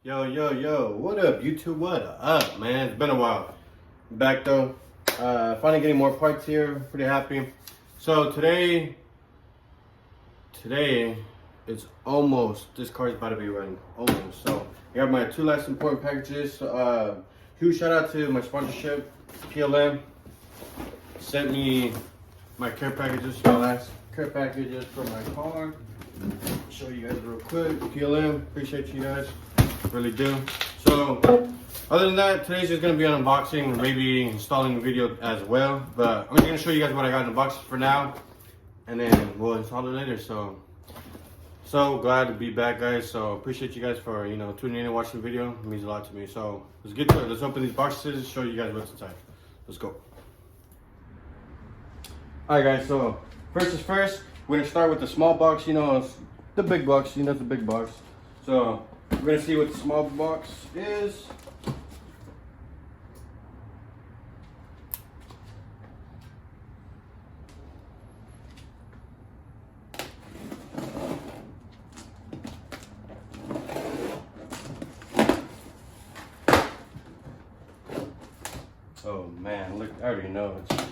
Yo, what up, YouTube? What up, man? It's been a while. Back though. Finally getting more parts here. Pretty happy. So today, it's almost, this car is about to be running. Almost. So, I got my two last important packages. Huge shout out to my sponsorship, PLM. Sent me my care packages, my last care packages for my car. Show you guys real quick. PLM, appreciate you guys. Really do. So other than that, today's just gonna be an unboxing, maybe installing a video as well, but I'm just gonna show you guys what I got in the box for now, and then we'll install it later. So glad to be back, guys. So appreciate you guys for tuning in and watching the video. It means a lot to me. So let's get to it. Let's open these boxes and show you guys what's inside. Let's go. All right, guys, so first is first, we're gonna start with the small box. It's the big box. It's the big box. So we're gonna see what the small box is. Oh man, look, I already know it's.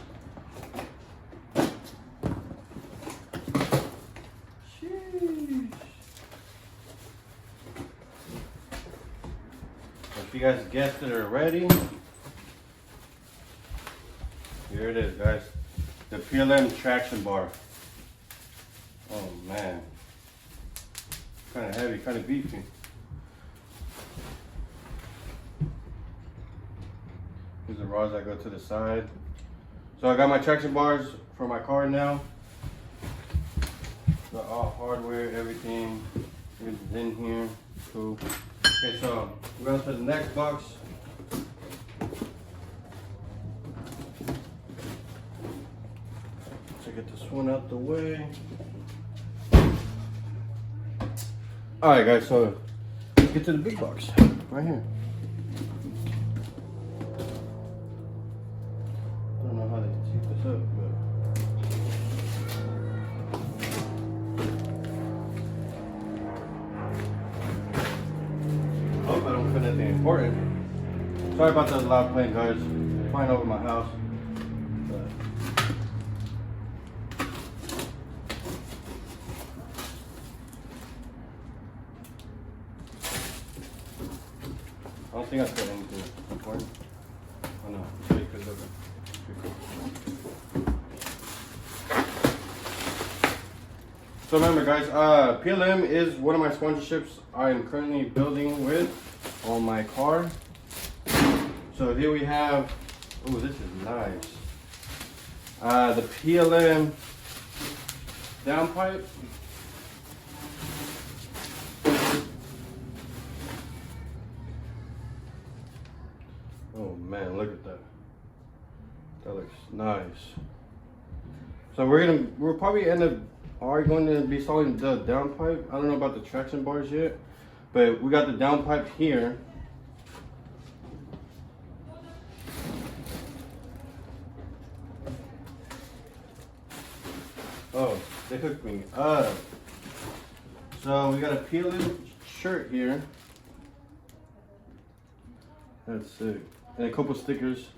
If you guys guessed it already, here it is, guys. The PLM traction bar. Oh man, kind of heavy, kind of beefy. Here's the rods that go to the side. So I got my traction bars for my car now. The all hardware, everything is in here. Cool. Okay, so we're going to the next box. To get this one out the way. Alright guys, so let's get to the big box. Right here. I don't know how they take this up, but hope I don't put anything important. Sorry about the loud plane, guys. Flying over my house. But I don't think I put anything important. Oh no, pretty good looking. So remember, guys, PLM is one of my sponsorships I am currently building with on my car. So here we have, oh, this is nice. The PLM downpipe. Oh man, look at that. That looks nice. So we're probably are going to be installing the downpipe. I don't know about the traction bars yet, but we got the downpipe here. Oh, they hooked me up. So we got a PLM shirt here. That's sick. And a couple stickers.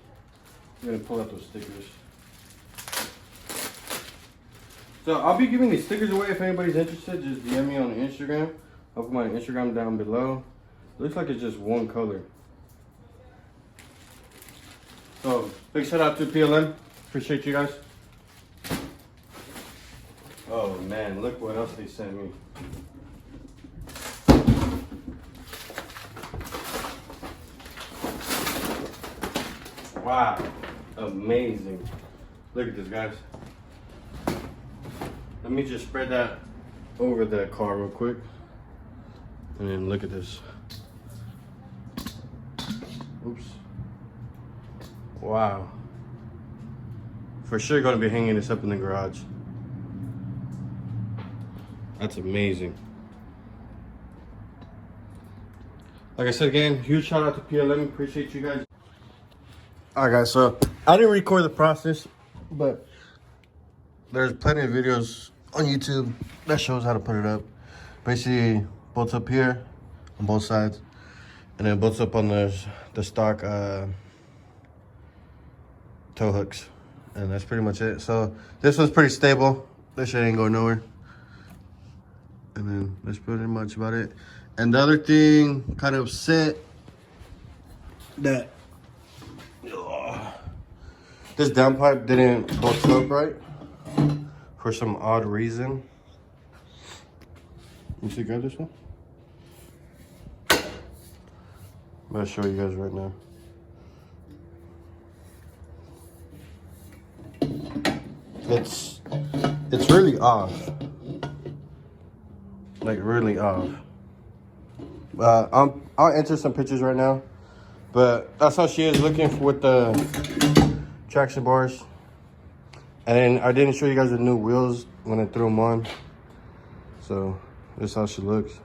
I'm gonna pull out those stickers. So I'll be giving these stickers away if anybody's interested. Just DM me on Instagram. I'll put my Instagram down below. Looks like it's just one color. So big shout out to PLM. Appreciate you guys. Oh man, look what else they sent me. Wow, amazing. Look at this, guys. Let me just spread that over the car real quick. And then look at this. Oops. Wow. For sure gonna be hanging this up in the garage. That's amazing. Like I said again, huge shout out to PLM. Appreciate you guys. Alright guys, so I didn't record the process, but there's plenty of videos on YouTube that shows how to put it up. Basically, bolts up here on both sides. And then bolts up on the stock tow hooks. And that's pretty much it. So this one's pretty stable. This shit ain't going nowhere. And then that's pretty much about it. And the other thing kind of set that this downpipe didn't bolt up right for some odd reason. You see, grab this one? I'm gonna show you guys right now. It's really off. Like really off. I'll enter some pictures right now. But that's how she is looking with the traction bars. And then I didn't show you guys the new wheels when I threw them on. So this is how she looks.